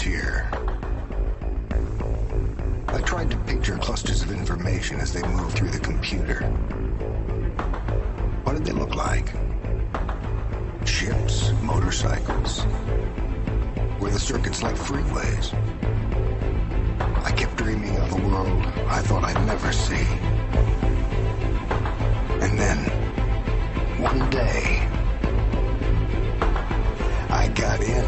frontier. I tried to picture clusters of information as they moved through the computer. What did they look like? Ships, motorcycles? Were the circuits like freeways? I kept dreaming of a world I thought I'd never see. And then, one day, I got in.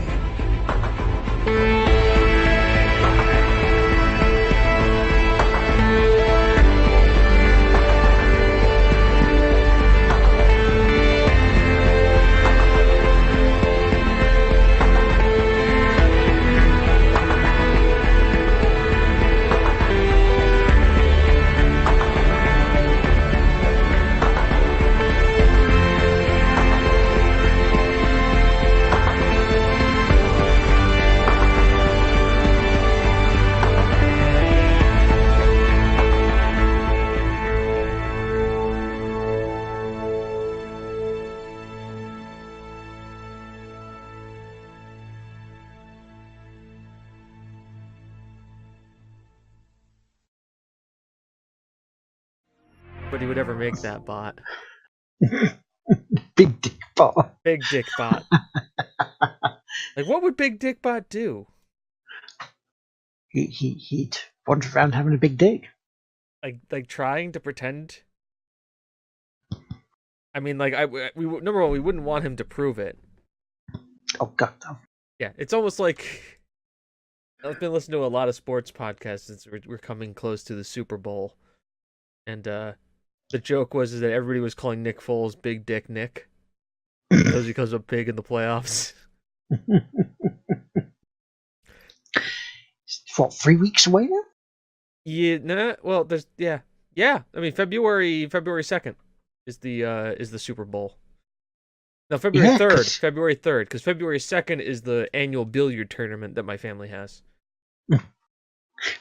Nobody would ever make that bot. Big Dick Bot. Big Dick Bot. Like, what would Big Dick Bot do? He'd wander around having a big dick. Like trying to pretend. I mean, like, number one, we wouldn't want him to prove it. Oh God, no. Yeah, it's almost like I've been listening to a lot of sports podcasts since we're coming close to the Super Bowl, and the joke was that everybody was calling Nick Foles Big Dick Nick because he comes up big in the playoffs. What, 3 weeks away now? Yeah, nah. Well, there's yeah. I mean, February 2nd is the Super Bowl. No, February 3rd. February 3rd, because February 2nd is the annual billiard tournament that my family has.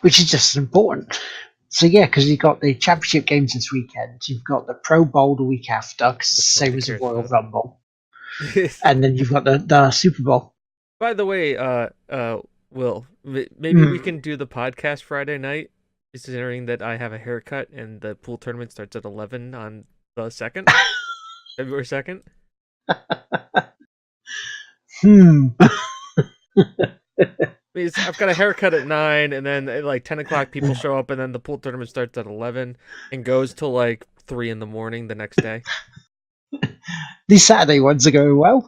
Which is just as important. So yeah, because you've got the championship games this weekend, you've got the Pro Bowl the week after, cause same as the Royal Rumble, and then you've got the Super Bowl. By the way, Will, maybe we can do the podcast Friday night, considering that I have a haircut and the pool tournament starts at 11 on the 2nd, February 2nd. I've got a haircut at 9, and then at like 10 o'clock people show up, and then the pool tournament starts at 11 and goes till like 3 in the morning the next day. These Saturday ones are going well.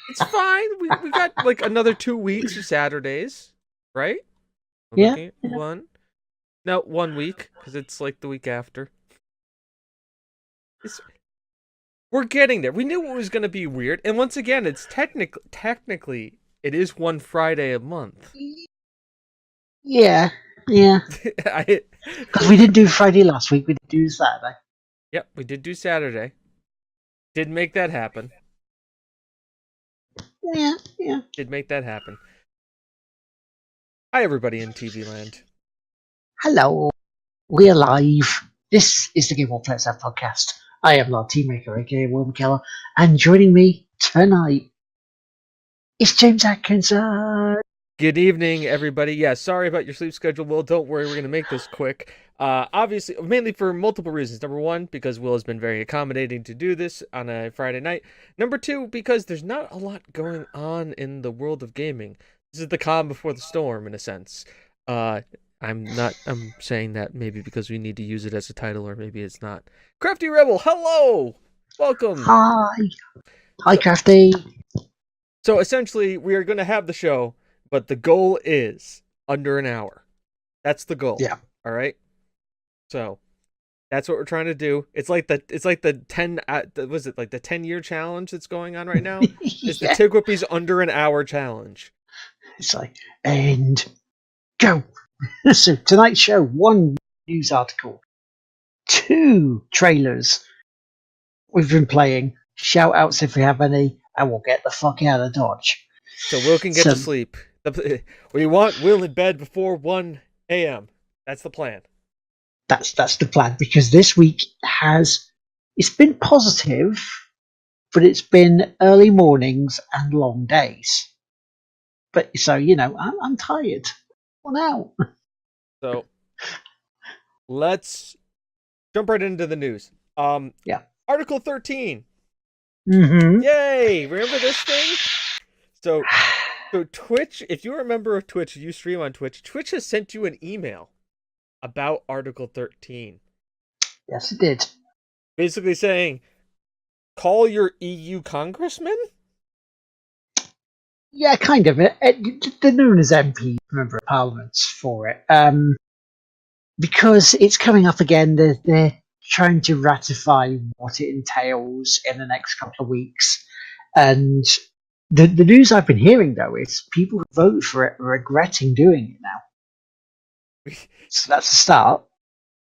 It's fine. We got like another 2 weeks of Saturdays, right? Yeah. 1 week, because it's like the week after. We're getting there. We knew it was going to be weird, and once again, it's technically. It is one Friday a month. Yeah. Because we didn't do Friday last week, we did do Saturday. Yep, we did do Saturday. Did make that happen. Yeah. Did make that happen. Hi, everybody in TV land. Hello. We're live. This is the Game One Players Have podcast. I am Lardteamaker, aka Will McKellar, and joining me tonight, it's James Atkinson. Good evening, everybody. Yeah, sorry about your sleep schedule, Will. Don't worry, we're going to make this quick. Obviously, mainly for multiple reasons. Number one, because Will has been very accommodating to do this on a Friday night. Number two, because there's not a lot going on in the world of gaming. This is the calm before the storm, in a sense. I'm saying that maybe because we need to use it as a title, or maybe it's not. Crafty Rebel, hello! Welcome! Hi, Crafty! So essentially, we are going to have the show, but the goal is under an hour. That's the goal. Yeah. All right. So that's what we're trying to do. It's like the 10-year challenge that's going on right now. It's the TGWPIS under an hour challenge. It's like, and go. So tonight's show: 1 news article, 2 trailers we've been playing. Shout outs if we have any. And we'll get the fuck out of Dodge. So Will can get to sleep. We want Will in bed before 1 a.m. That's the plan. That's the plan, because this week it's been positive, but it's been early mornings and long days. But so I'm tired. Well, now. So let's jump right into the news. Yeah. Article 13. Mm-hmm. Yay! Remember this thing? So Twitch, if you're a member of Twitch, you stream on Twitch, Twitch has sent you an email about Article 13. Yes, it did. Basically saying, call your EU congressman? Yeah, kind of. They're known as MPs, Member of Parliaments, for it. Because it's coming up again, they're trying to ratify what it entails in the next couple of weeks. And the news I've been hearing, though, is people who vote for it are regretting doing it now. So that's a start.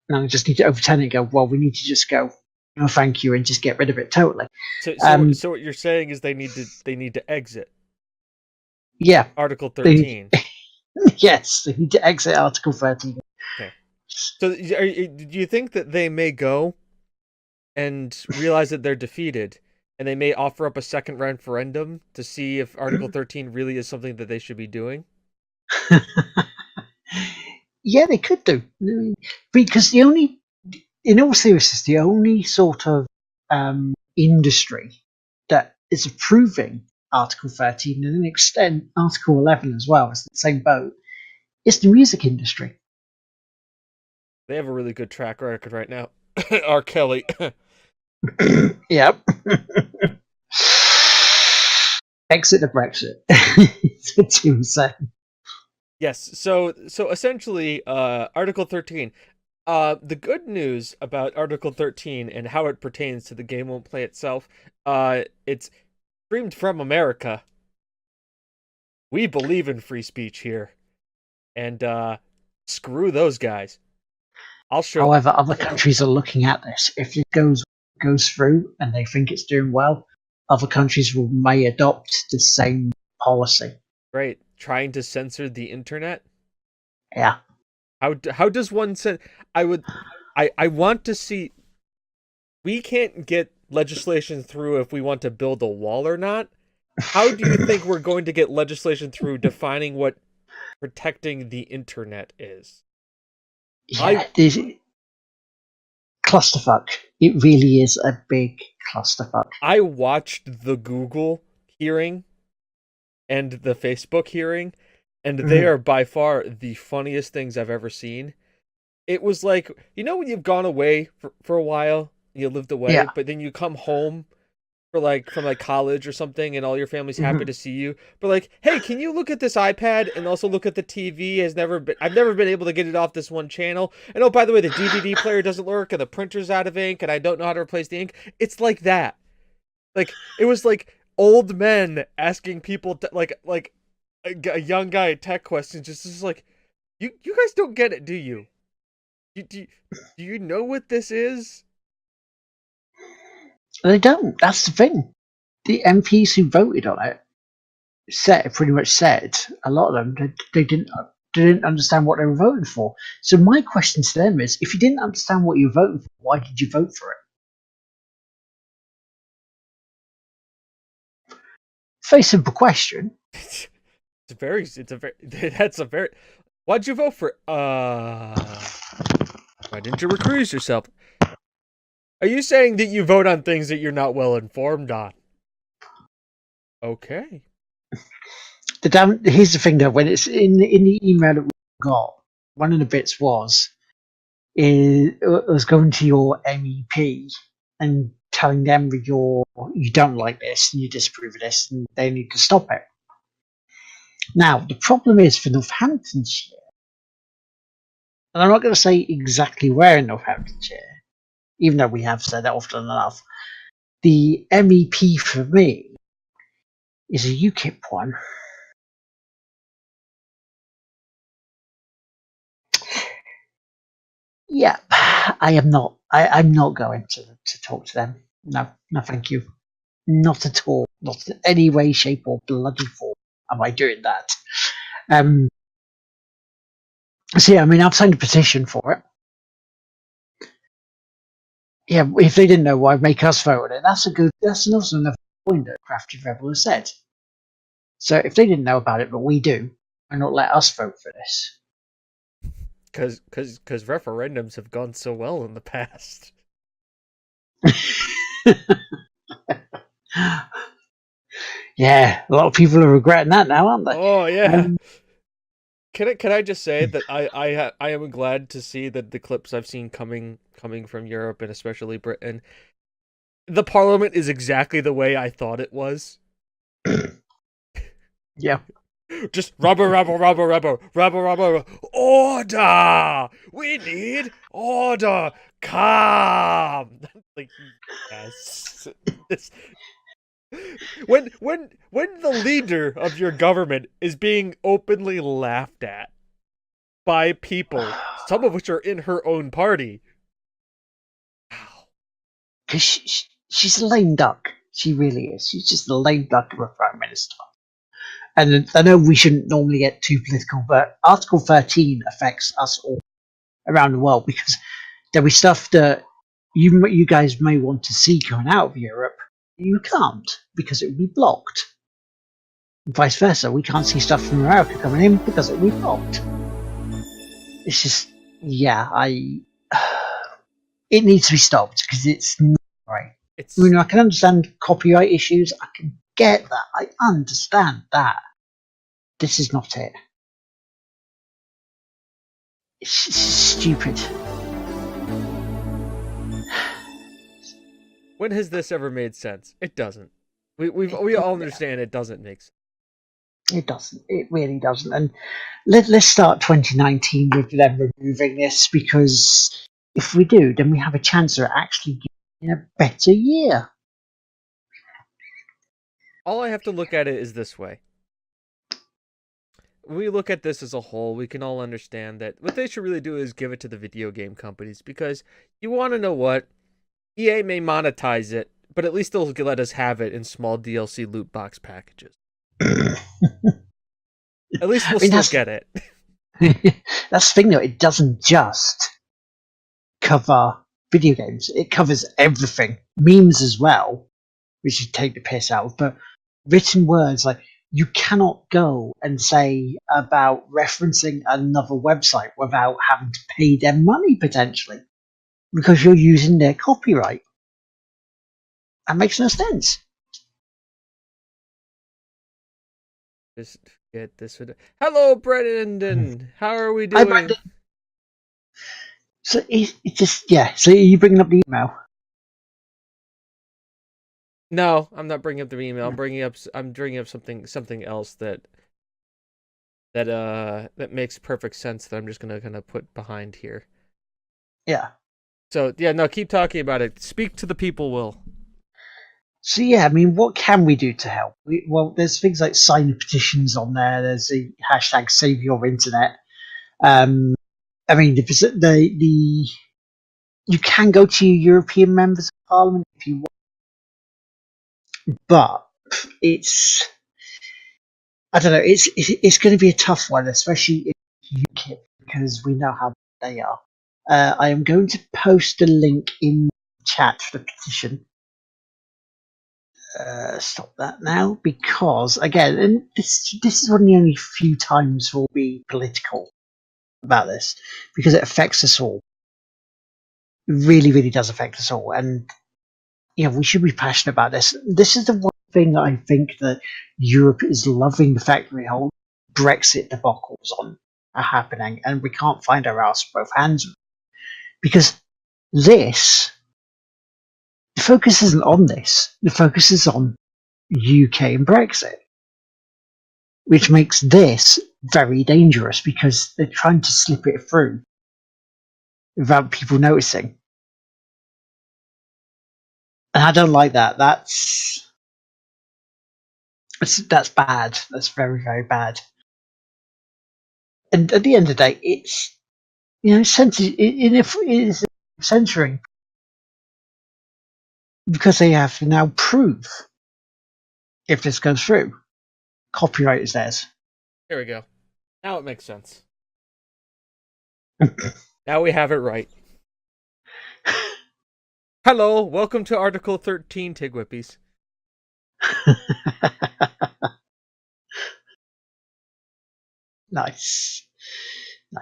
And I just need to overturn it and go, well, we need to just go, no thank you, and just get rid of it totally. So what you're saying is they need to exit Yeah. Article 13. Yes, they need to exit Article 13. Okay. So do you think that they may go and realize that they're defeated, and they may offer up a second referendum to see if Article 13 really is something that they should be doing? Yeah, they could do. Because in all seriousness, the only sort of industry that is approving Article 13 and an extent Article 11 as well, is the same boat, is the music industry. They have a really good track record right now. R. Kelly. Yep. Exit the Brexit. That's what Tim said. Yes. So essentially, Article 13. The good news about Article 13 and how it pertains to the game won't play itself. It's streamed from America. We believe in free speech here, and screw those guys. I'll show. However, other countries are looking at this. If it goes through and they think it's doing well, other countries may adopt the same policy. Right, trying to censor the internet. Yeah. How does one say? I want to see. We can't get legislation through if we want to build a wall or not. How do you think we're going to get legislation through defining what protecting the internet is? Yeah, clusterfuck. It really is a big clusterfuck. I watched the Google hearing and the Facebook hearing, and they are by far the funniest things I've ever seen. It was like, when you've gone away for a while, you lived away, but then you come home from college or something, and all your family's happy to see you. But like, hey, can you look at this iPad and also look at the TV? I've never been able to get it off this one channel. And oh, by the way, the DVD player doesn't work, and the printer's out of ink, and I don't know how to replace the ink. It's like that. Like, it was like old men asking people like a young guy tech questions. Just like, you guys don't get it, do you? Do you know what this is? They don't. That's the thing. The MPs who voted on it pretty much said, a lot of them, they didn't understand what they were voting for. So my question to them is, if you didn't understand what you were voting for, why did you vote for it? Very simple question. Why'd you vote for it? Why didn't you recuse yourself? Are you saying that you vote on things that you're not well informed on? Okay. Here's the thing, though. When it's in the email that we got, one of the bits was going to your MEP and telling them you don't like this and you disapprove of this and they need to stop it. Now, the problem is for Northamptonshire, and I'm not going to say exactly where in Northamptonshire, even though we have said that often enough, the MEP for me is a UKIP one. Yeah, I'm not going to talk to them. No, thank you. Not at all. Not in any way, shape, or bloody form am I doing that. So yeah, I mean, I've signed a petition for it. Yeah, if they didn't know, why make us vote on it? That's also another point that Crafty Rebel has said. So if they didn't know about it, but we do, why not let us vote for this? Because referendums have gone so well in the past. Yeah, a lot of people are regretting that now, aren't they? Oh yeah. Can I just say that I am glad to see that the clips I've seen coming from Europe and especially Britain, the parliament is exactly the way I thought it was. Yeah. Just rubber, order. We need order. Calm. Like, yes. This, when the leader of your government is being openly laughed at by people, some of which are in her own party. Because she's a lame duck. She really is. She's just a lame duck of a prime minister. And I know we shouldn't normally get too political, but Article 13 affects us all around the world because there'll be stuff that you guys may want to see coming out of Europe. You can't because it will be blocked. And vice versa, we can't see stuff from America coming in because it will be blocked. It's just, yeah, it needs to be stopped because it's not right. I mean, I can understand copyright issues. I can get that. I understand that. This is not it. It's stupid. When has this ever made sense? It doesn't. We all understand it doesn't make sense. It doesn't. It really doesn't. And let's start 2019 with them removing this, because if we do, then we have a chance of actually getting a better year. All I have to look at it is this way. When we look at this as a whole, we can all understand that what they should really do is give it to the video game companies, because you want to know what? EA may monetize it, but at least they'll let us have it in small DLC loot box packages. At least we'll still get it. That's the thing, though. It doesn't just cover video games. It covers everything. Memes as well, which you take the piss out of. But written words, like, you cannot go and say about referencing another website without having to pay them money, potentially, because you're using their copyright. That makes no sense. Just get this. Hello, Brendan. How are we doing? Hi, Brendan. So it's just, yeah. So are you bringing up the email? No, I'm not bringing up the email. I'm bringing up something else that makes perfect sense that I'm just gonna kind of put behind here. Yeah. So yeah, no, keep talking about it. Speak to the people, Will. So yeah, I mean, what can we do to help? Well, there's things like signing petitions on there. There's the hashtag Save Your Internet. I mean, the you can go to your European members of Parliament if you want, but I don't know. It's going to be a tough one, especially in UKIP, because we know how they are. I am going to post a link in the chat for the petition. Stop that now, because again, and this is one of the only few times we'll be political about this, because it affects us all. It really, really does affect us all, and we should be passionate about this. This is the one thing that I think that Europe is loving, the fact that the whole Brexit debacles are happening, and we can't find our ass both hands, because the focus isn't on this. The focus is on UK and Brexit, which makes this very dangerous because they're trying to slip it through without people noticing. And I don't like that. That's bad. That's very, very bad. And at the end of the day, it's censoring, because they have to now prove if this goes through. Copyright is theirs. Here we go. Now it makes sense. Now we have it right. Hello, welcome to Article 13, TGWPIS. Nice.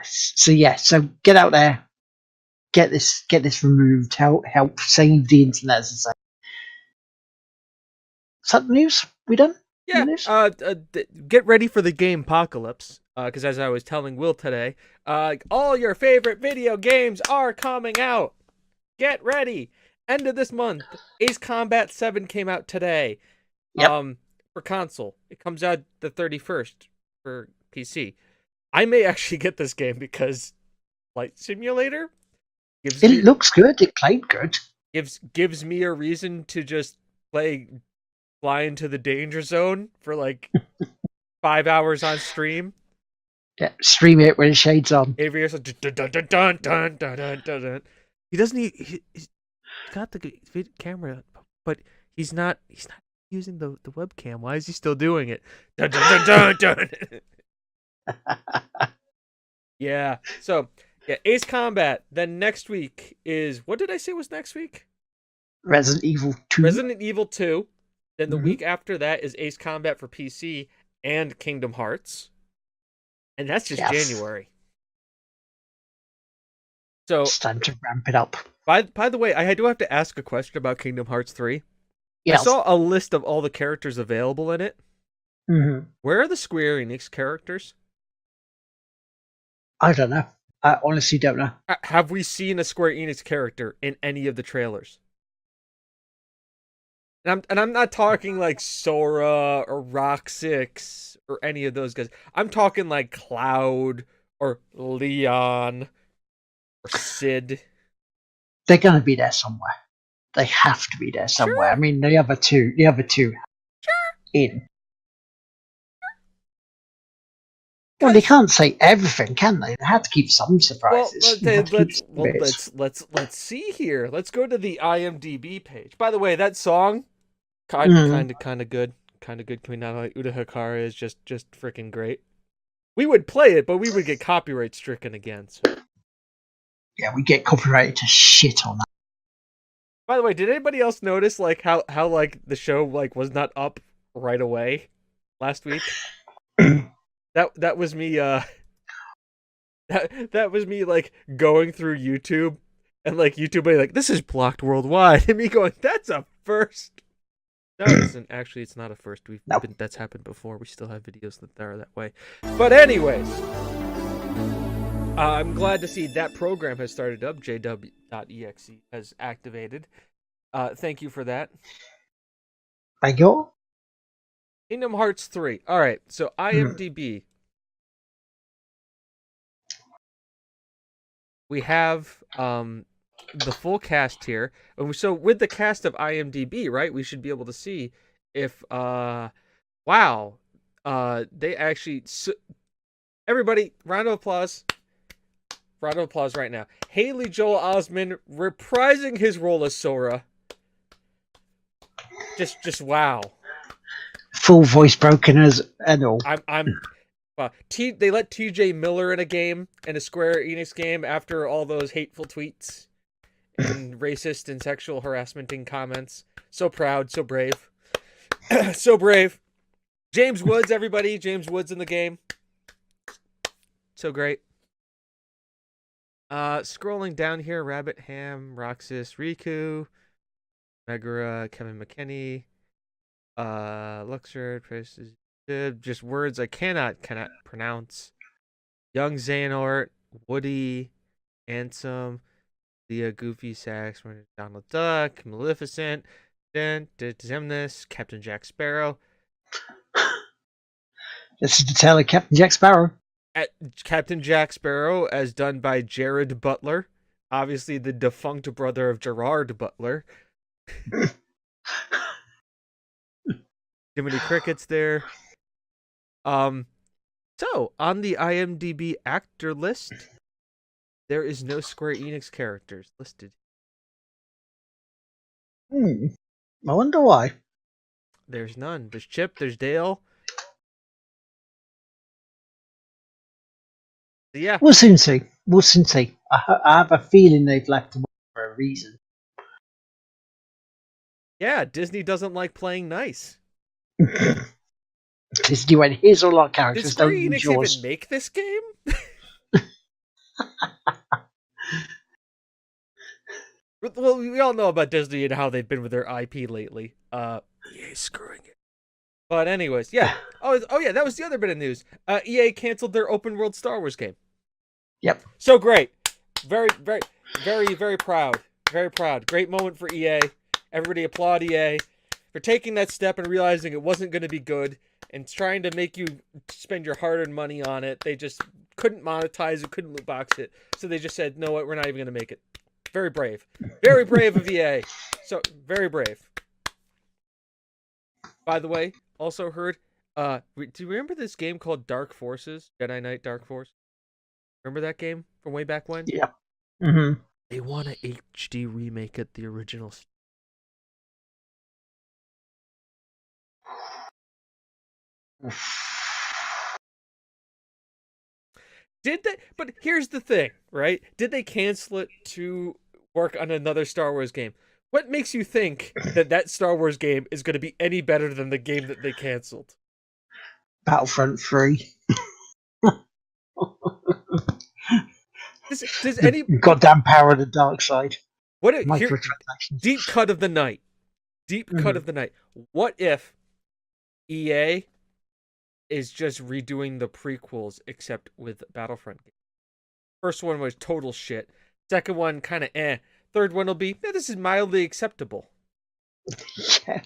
So yeah, so get out there, get this removed. Help save the internet, as I say. Is that the news? We done? Yeah. The news? Get ready for the game apocalypse. Because as I was telling Will today, all your favorite video games are coming out. Get ready. End of this month, Ace Combat 7 came out today. Yep. For console, it comes out the 31st for PC. I may actually get this game because Flight Simulator Looks good. It played good. gives me a reason to just fly into the danger zone for like 5 hours on stream. Yeah, stream it with the shades on. Avery's like dun dun dun dun dun dun dun dun. He doesn't. He's got the camera, but he's not using the webcam. Why is he still doing it? Dun dun dun dun dun. Yeah. So yeah, Ace Combat. Then next week is, what did I say was next week? Resident Evil 2. Resident Evil 2. Then the week after that is Ace Combat for PC and Kingdom Hearts. And that's just January. So it's time to ramp it up. By the way, I do have to ask a question about Kingdom Hearts 3. Yes. I saw a list of all the characters available in it. Mm-hmm. Where are the Square Enix characters? I don't know. I honestly don't know. Have we seen a Square Enix character in any of the trailers? And I'm not talking like Sora or Roxix or any of those guys. I'm talking like Cloud or Leon or Sid. They're going to be there somewhere. They have to be there somewhere. Sure. I mean, the other two in. Well, they can't say everything, can they? They have to keep some surprises. Let's see here. Let's go to the IMDb page. By the way, that song, kind of good. Kind of good. Can we not like Uda Hikaru is just freaking great. We would play it, but we would get copyright stricken again. So. Yeah, we get copyrighted to shit on that. By the way, did anybody else notice like how like the show like was not up right away last week? That was me that was me like going through YouTube and like YouTube being like, this is blocked worldwide, and me going, that's a first. No, it isn't. Actually, it's not a first. That's happened before. We still have videos that are that way. But anyways, I'm glad to see that program has started up. JW.exe has activated. Thank you for that. Thank you. Kingdom Hearts 3. All right, so IMDb. We have the full cast here. So with the cast of IMDb, right, we should be able to see if they actually everybody, round of applause. Round of applause right now. Haley Joel Osment reprising his role as Sora. Just wow. Full voice broken as and all. They let TJ Miller in a Square Enix game after all those hateful tweets and racist and sexual harassmenting comments. So proud, so brave. So brave. James Woods, everybody. James Woods in the game. So great. Scrolling down here, Rabbit Ham, Roxas, Riku, Megara, Kevin McKinney, Luxor, just words I cannot pronounce. Young Xehanort, Woody, Ansem, Leah Goofy Sax, Donald Duck, Maleficent, Zemnis, Captain Jack Sparrow. This is the tale of Captain Jack Sparrow. Captain Jack Sparrow, as done by Jared Butler, obviously the defunct brother of Gerard Butler. Jiminy Cricket's there. So on the IMDb actor list, there is no Square Enix characters listed. I wonder why. There's none. There's Chip. There's Dale. Yeah. We'll soon see. I have a feeling they've left them for a reason. Yeah, Disney doesn't like playing nice. Disney went, here's all our Did characters, Square don't use Enix even yours. make this game? Well, we all know about Disney and how they've been with their IP lately. EA screwing it. But anyways, yeah. Oh yeah, that was the other bit of news. EA canceled their open world Star Wars game. Yep. So great. Very, very, very, very proud. Very proud. Great moment for EA. Everybody applaud EA for taking that step and realizing it wasn't going to be good and trying to make you spend your hard-earned money on it. They just couldn't monetize it, couldn't loot box it. So they just said, no, what, we're not even going to make it. Very brave. Very brave of EA. So, very brave. By the way, also heard, do you remember this game called Dark Forces? Jedi Knight Dark Force? Remember that game from way back when? Yeah. Mm-hmm. They want to HD remake it, the original. Did they? But here's the thing, right? Did they cancel it to work on another Star Wars game? What makes you think that that Star Wars game is going to be any better than the game that they canceled? Battlefront 3. Does any goddamn power of the dark side? What Microtransactions. Deep cut of the night. Deep cut of the night. What if EA is just redoing the prequels except with Battlefront? First one was total shit. Second one kind of eh. Third one will be, this is mildly acceptable. Yeah.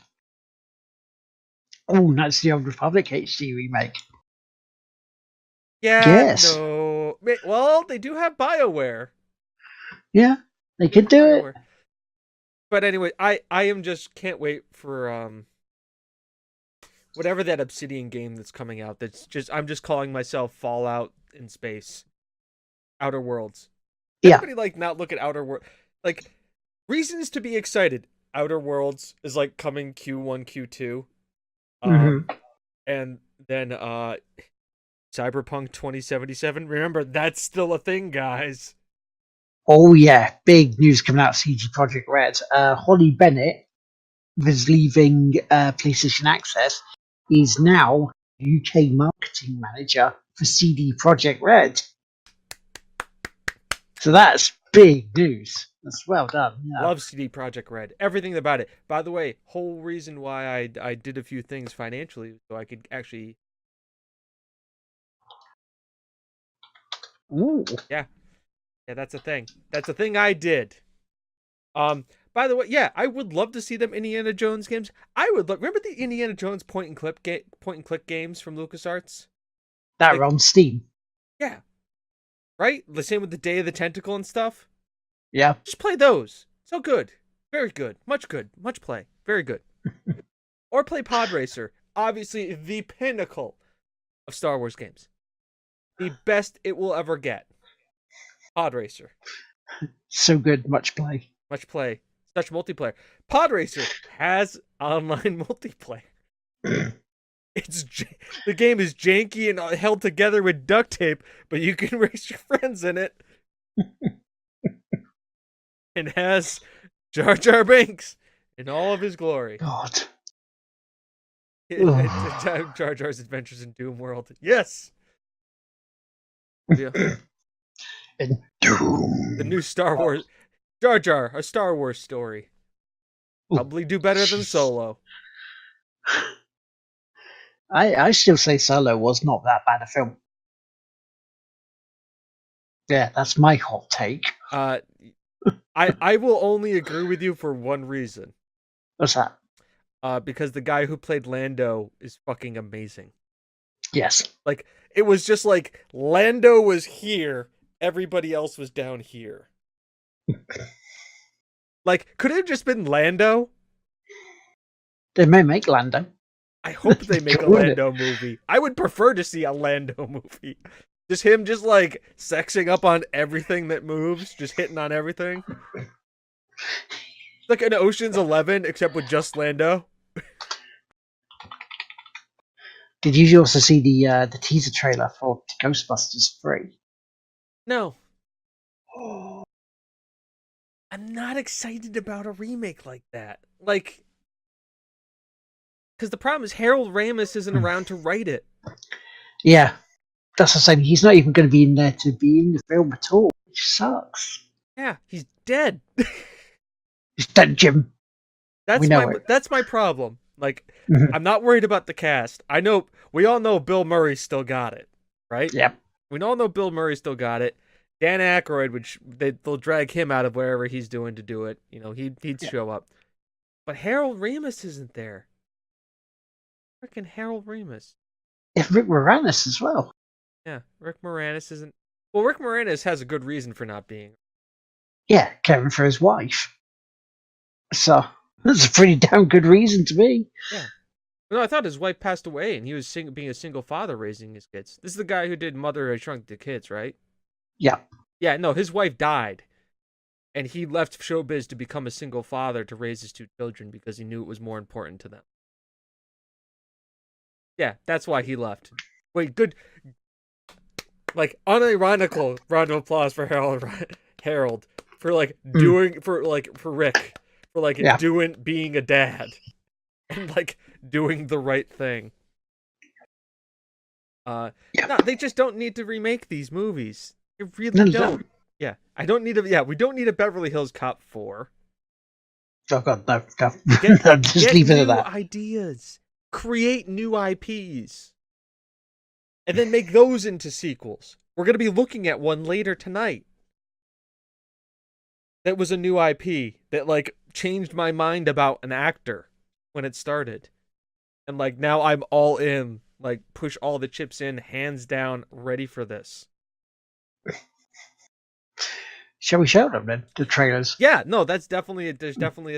Oh, that's the Old Republic HD remake. Yeah, yes. No. Well, they do have BioWare. Yeah, they could do BioWare. It. But anyway, I am just can't wait for whatever that Obsidian game that's coming out. That's just I'm just calling myself Fallout in space, Outer Worlds. Everybody like not look at Outer Worlds. Like reasons to be excited. Outer Worlds is like coming Q1, Q2, and then Cyberpunk 2077. Remember, that's still a thing, guys. Oh yeah, big news coming out of CD Projekt Red. Holly Bennett, who's leaving PlayStation Access, is now UK marketing manager for CD Projekt Red. So that's big news. That's well done. Yeah. Love CD Projekt Red. Everything about it. By the way, whole reason why I did a few things financially so I could actually. Ooh. Yeah, that's a thing. That's a thing I did. By the way, yeah, I would love to see them Indiana Jones games. I would love. Remember the Indiana Jones point and click games from LucasArts? That were on Steam. Yeah. Right? The same with the Day of the Tentacle and stuff. Yeah. Just play those. So good. Very good. Much good. Much play. Very good. Or play Pod Racer. Obviously, the pinnacle of Star Wars games. The best it will ever get. Pod Racer. So good. Much play. Much play. Such multiplayer. Pod Racer has online multiplayer. The game is janky and held together with duct tape, but you can race your friends in it. And has Jar Jar Binks in all of his glory. God. Jar Jar's Adventures in Doom World. Yes. Yeah. And Doom. The new Star Wars. Jar Jar, a Star Wars story. Probably do better than Solo. I still say Solo was not that bad a film. Yeah, that's my hot take. I will only agree with you for one reason. What's that? Because the guy who played Lando is fucking amazing. Yes. Like, it was just like Lando was here, everybody else was down here. Like, could it have just been Lando? They may make Lando. I hope they make a Lando movie. I would prefer to see a Lando movie. Just him just like sexing up on everything that moves, just hitting on everything. Like an Ocean's 11, except with just Lando. Did you also see the teaser trailer for Ghostbusters 3? No. I'm not excited about a remake like that. Like, Because the problem is Harold Ramis isn't around to write it. Yeah, that's the same. He's not even going to be in there to be in the film at all, which sucks. Yeah, he's dead. He's dead, Jim. That's my problem. Like, I'm not worried about the cast. We all know Bill Murray still got it, right? Yep. We all know Bill Murray still got it. Dan Aykroyd, they'll drag him out of wherever he's doing to do it. You know, he'd show up. But Harold Ramis isn't there. Freaking Harold Ramis. Yeah, Rick Moranis as well. Yeah, Rick Moranis isn't. Well, Rick Moranis has a good reason for not being. Yeah, caring for his wife. So that's a pretty damn good reason to be. Yeah. No, I thought his wife passed away, and he was being a single father raising his kids. This is the guy who did Mother I Shrunk the Kids, right? Yeah. Yeah, no, his wife died, and he left showbiz to become a single father to raise his 2 children because he knew it was more important to them. Yeah, that's why he left. Wait, good, like, unironical round of applause for Harold for like doing for Rick for like being a dad and like doing the right thing. No, they just don't need to remake these movies. They really don't. Yeah, I don't need a. Yeah, we don't need a Beverly Hills Cop 4. Oh God, no. Just leave it at that. Ideas. Create new IPs. And then make those into sequels. We're going to be looking at one later tonight. That was a new IP that, like, changed my mind about an actor when it started. And, like, now I'm all in. Like, push all the chips in, hands down, ready for this. Shall we show them then, the trailers? Yeah, no, there's definitely a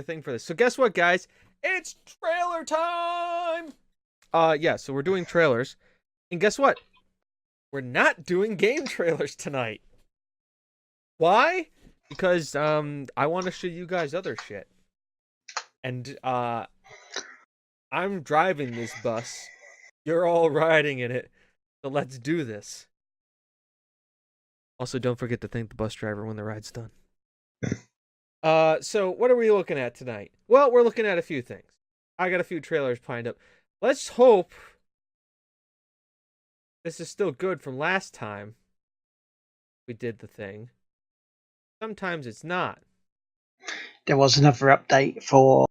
thing for this. So guess what, guys? It's trailer time! Yeah, so we're doing trailers. And guess what? We're not doing game trailers tonight. Why? Because I want to show you guys other shit. And I'm driving this bus. You're all riding in it. So let's do this. Also, don't forget to thank the bus driver when the ride's done. So what are we looking at tonight? Well, we're looking at a few things. I got a few trailers lined up. Let's hope this is still good from last time we did the thing. Sometimes it's not. There was another update for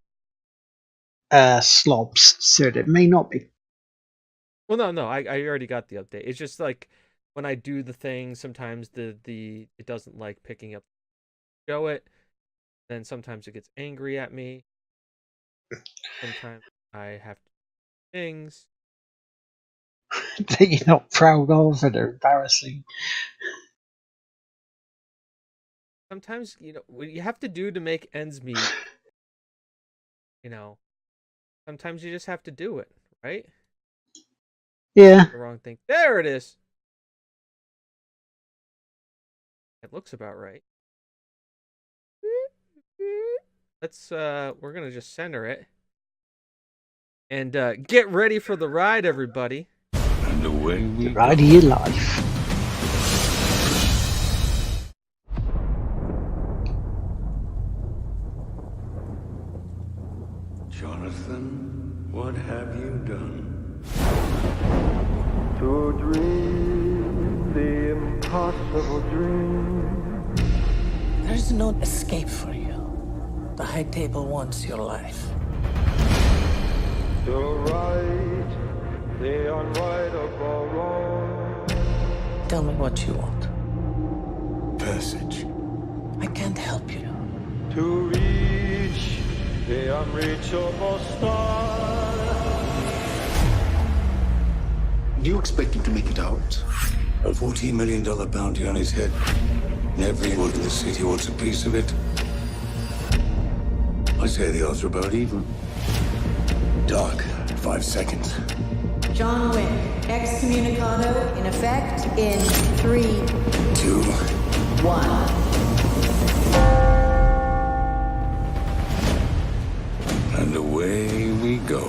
slobs, so it may not be. Well, no, I already got the update. It's just like when I do the thing, sometimes it doesn't like picking up, show it. Then sometimes it gets angry at me. Sometimes I have to do things that you're not proud of and are embarrassing. Sometimes, what you have to do to make ends meet, sometimes you just have to do it, right? Yeah. The wrong thing. There it is. It looks about right. We're gonna just center it. And get ready for the ride, everybody. And away we The ride of your life. Jonathan, what have you done? To dream the impossible dream. There's no escape for you. The high table wants your life. To right the unrightable wrong. Tell me what you want. Passage. I can't help you. To reach the unreachable star. Do you expect him to make it out? A $14 million bounty on his head. And everyone in the city wants a piece of it. I say the odds are about even. Dark, 5 seconds. John Wick, excommunicado in effect in 3, 2, 1. and away we go.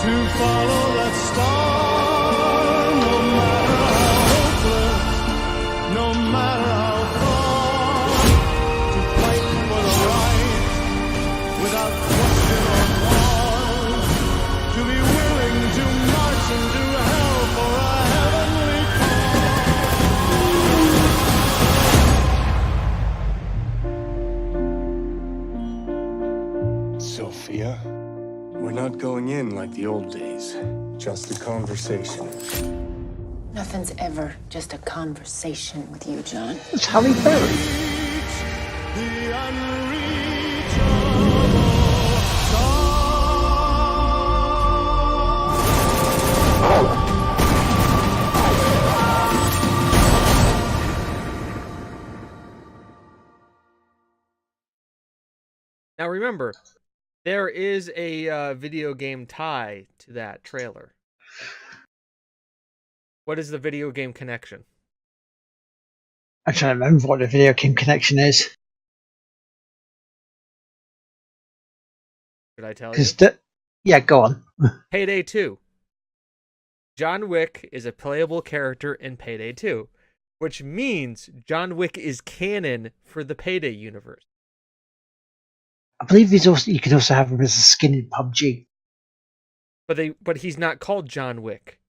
To follow that star, no matter how hopeless, without question or pause. To be willing to march into hell for a heavenly cause. Sophia, we're not going in like the old days. Just a conversation. Nothing's ever just a conversation with you, John. It's Halle Berry. The unreachable Now remember, there is a video game tie to that trailer. What is the video game connection? I'm trying to remember what the video game connection is. Should I tell you? Yeah, go on. Payday 2. John Wick is a playable character in Payday 2, which means John Wick is canon for the Payday universe. I believe you can also have him as a skin in PUBG. But he's not called John Wick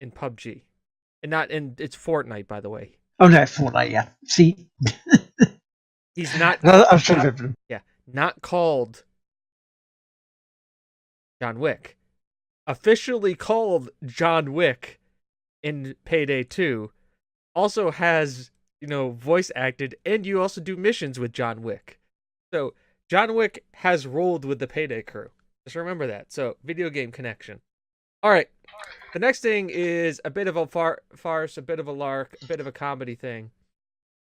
in PUBG. And it's Fortnite, by the way. Oh no, Fortnite, yeah. See? He's not I'm trying to remember. Yeah, not called John Wick. Officially called John Wick in Payday 2. Also has, voice acted, and you also do missions with John Wick. So John Wick has rolled with the Payday crew. Just remember that. So, video game connection. All right. The next thing is a bit of a farce, a bit of a lark, a bit of a comedy thing.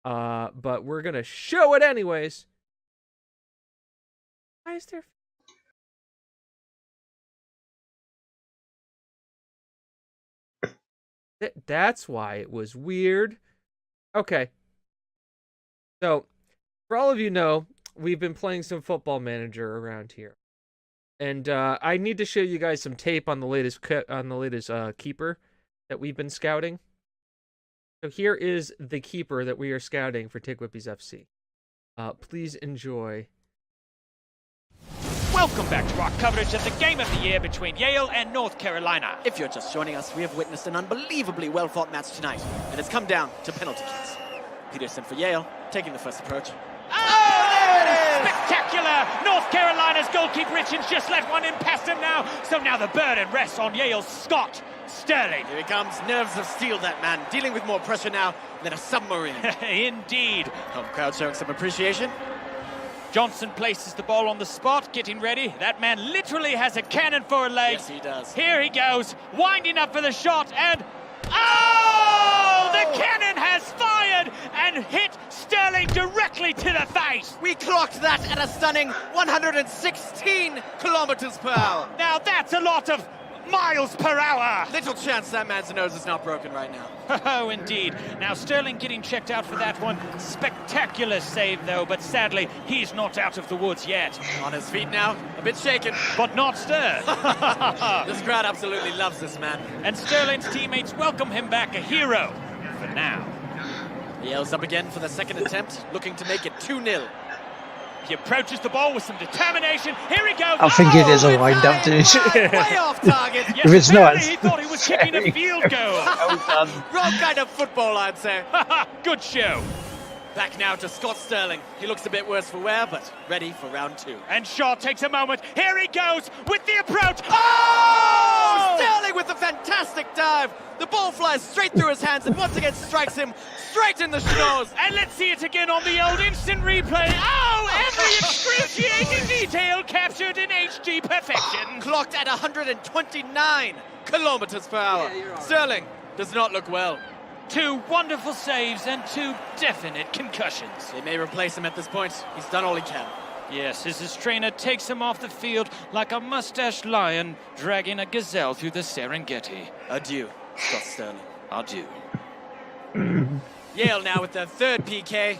But we're going to show it anyways. Why is there... That's why it was weird. Okay. So, for all of you know, we've been playing some Football Manager around here. And I need to show you guys some tape on the latest keeper that we've been scouting. So here is the keeper that we are scouting for TGWPIS FC. Please enjoy. Welcome back to our coverage of the game of the year between Yale and North Carolina. If you're just joining us, we have witnessed an unbelievably well-fought match tonight, and it's come down to penalty kicks. Peterson for Yale, taking the first approach. Oh, there it is! Spectacular! North Carolina's goalkeeper Richards just let one in past him now, so now the burden rests on Yale's Scott Sterling. Here he comes, nerves of steel, that man, dealing with more pressure now than a submarine. Indeed. Home crowd showing some appreciation. Johnson places the ball on the spot, getting ready. That man literally has a cannon for a leg. Yes, he does. Here he goes, winding up for the shot, and... Oh! The cannon has fired and hit Sterling directly to the face. We clocked that at a stunning 116 kilometers per hour. Now that's a lot of miles per hour. Little chance that man's nose is not broken right now. Oh, indeed. Now Sterling getting checked out for that one. Spectacular save, though, but sadly, he's not out of the woods yet. On his feet now, a bit shaken. But not stirred. This crowd absolutely loves this man. And Sterling's teammates welcome him back a hero for now. Yale's up again for the second attempt, looking to make it 2-0. He approaches the ball with some determination. Here he goes. I think it is a wind-up, dude. Way off target. Yes, If it's not, he thought he was kicking a field goal. well done. Wrong kind of football, I'd say. Good show. Back now to Scott Sterling. He looks a bit worse for wear, but ready for round 2. And Shaw takes a moment. Here he goes with the approach. Oh! Sterling with a fantastic dive. The ball flies straight through his hands and once again strikes him straight in the schnoz. And let's see it again on the old instant replay. Oh, every excruciating detail captured in HD perfection. Clocked at 129 kilometers per hour. Sterling does not look well. 2 wonderful saves and 2 definite concussions. They may replace him at this point. He's done all he can. Yes, as his trainer takes him off the field like a mustached lion dragging a gazelle through the Serengeti. Adieu, Scott Sterling. Adieu. Yale now with their third PK.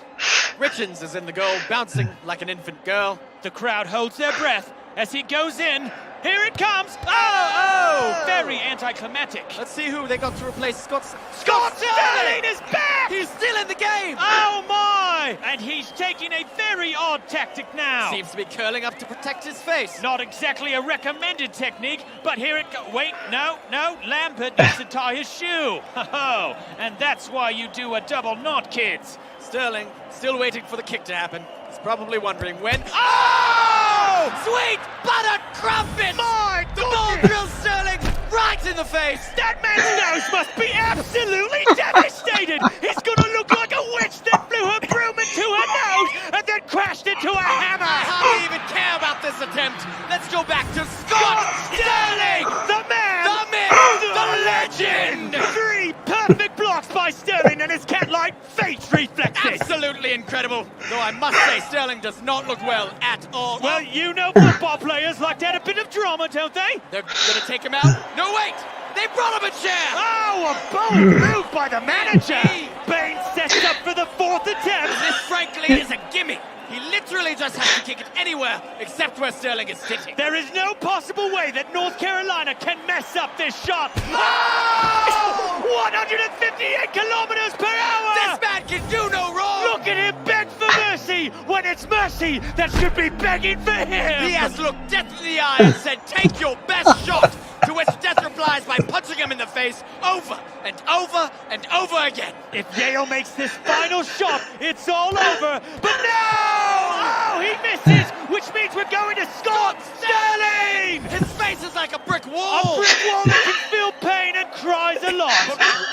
Richards is in the goal, bouncing like an infant girl. The crowd holds their breath as he goes in. Here it comes! Oh! Very anticlimactic. Let's see who they got to replace Scott Sterling is back! He's still in the game! Oh my! eye! And he's taking a very odd tactic now. Seems to be curling up to protect his face. Not exactly a recommended technique, but here it goes. Wait, no, Lampert needs to tie his shoe. Ho-ho, and that's why you do a double knot, kids. Sterling, still waiting for the kick to happen. He's probably wondering when... Oh! Sweet buttered crumpet! My The ball drills Sterling right in the face! That man's nose must be absolutely devastated! He's gonna look like a witch that blew her broom into her nose and then crashed into a hammer! I hardly even care about this attempt. Let's go back to Scott Sterling! The man! The myth! The legend! 3 perfect blocks by Sterling and his cat-like face reflexes! Absolutely incredible. Though I must say, Sterling does not look well at all. Well, you know football players like to add a bit of drama, don't they? They're gonna take him out? No, wait! They brought him a chair! Oh, a bold move by the manager! Bain sets up for the 4th attempt! This, frankly, is a gimme. He literally just has to kick it anywhere except where Sterling is sitting. There is no possible way that North Carolina can mess up this shot. Oh! 158 kilometers per hour! This man can do no wrong! Look at him beg for mercy when it's mercy that should be begging for him! He has looked death in the eye and said, take your best shot! To which Death replies by punching him in the face over and over and over again. If Yale makes this final shot, it's all over. But no! Oh, he misses, which means we're going to Scott Sterling! His face is like a brick A wall! brick wall that can feel pain and cries a lot.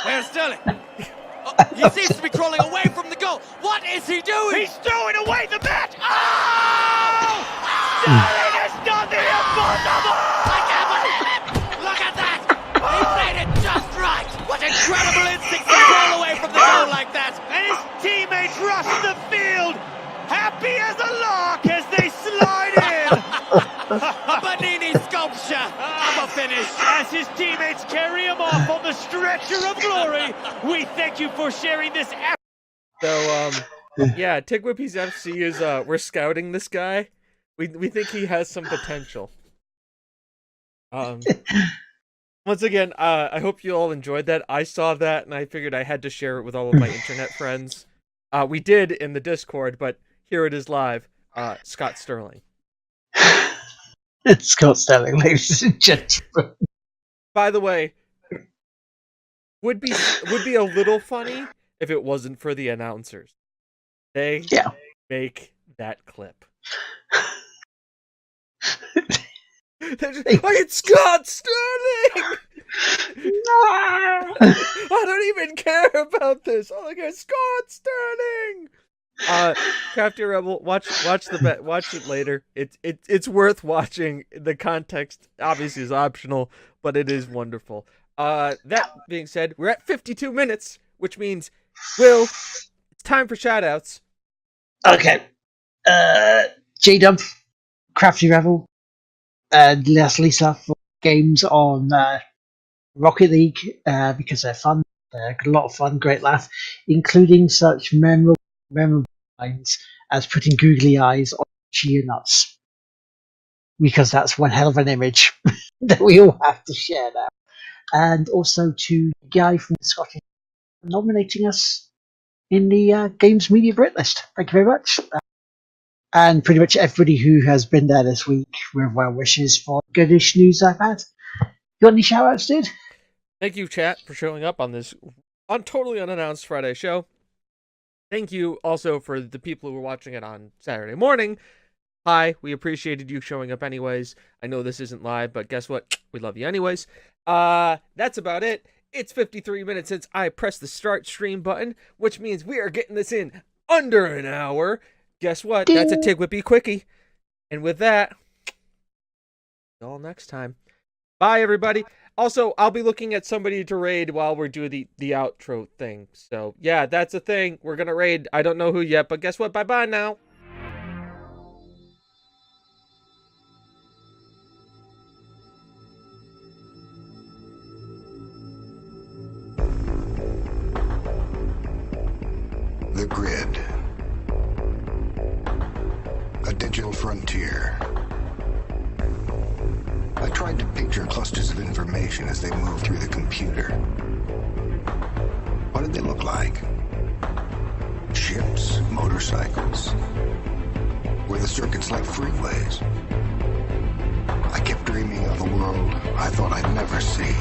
Where's Sterling? He seems to be crawling away from the goal. What is he doing? He's throwing away the bat. Oh! Sterling has done the impossible! I can't believe it! Look at that! He played it just right! What incredible instinct to roll away from the goal like that! And his teammates rush the field, happy as a lark as they slide in. A Bernini sculpture of a finish. As his teammates carry him off on the stretcher of glory, we thank you for sharing this. So, yeah, TGWPIS FC is, we're scouting this guy. We think he has some potential. Once again, I hope you all enjoyed that. I saw that and I figured I had to share it with all of my internet friends. We did in the Discord, but here it is live. Scott Sterling. Scott Sterling, ladies and gentlemen. By the way, would be a little funny if it wasn't for the announcers. They make that clip. It's Scott Sterling! No! I don't even care about this. All I get is Scott Sterling! Crafty Rebel, watch it later. It's worth watching. The context obviously is optional, but it is wonderful. That being said, we're at 52 minutes, which means, Will, it's time for shoutouts. Okay. J-Dump, Crafty Rebel, and Lisa for games on Rocket League because they're fun. They're a lot of fun, great laugh, including such memorable lines as putting googly eyes on chia nuts. Because that's one hell of an image that we all have to share now. And also to Guy from the Scottish nominating us in the Games Media Brit list. Thank you very much. And pretty much everybody who has been there this week with well wishes for goodish news I've had. You got any shout outs, dude? Thank you, chat, for showing up on this totally unannounced Friday show. Thank you also for the people who were watching it on Saturday morning. Hi, we appreciated you showing up anyways. I know this isn't live, but guess what? We love you anyways. That's about it. It's 53 minutes since I pressed the start stream button, which means we are getting this in under an hour. Guess what? Ding. That's a TGWPIS Quickie. And with that, all next time. Bye, everybody. Also, I'll be looking at somebody to raid while we're doing the outro thing. So, yeah, that's a thing. We're going to raid. I don't know who yet, but guess what? Bye-bye now. The Grid. A digital frontier. I tried to picture clusters of information as they moved through the computer. What did they look like? Ships, motorcycles. Were the circuits like freeways? I kept dreaming of a world I thought I'd never see.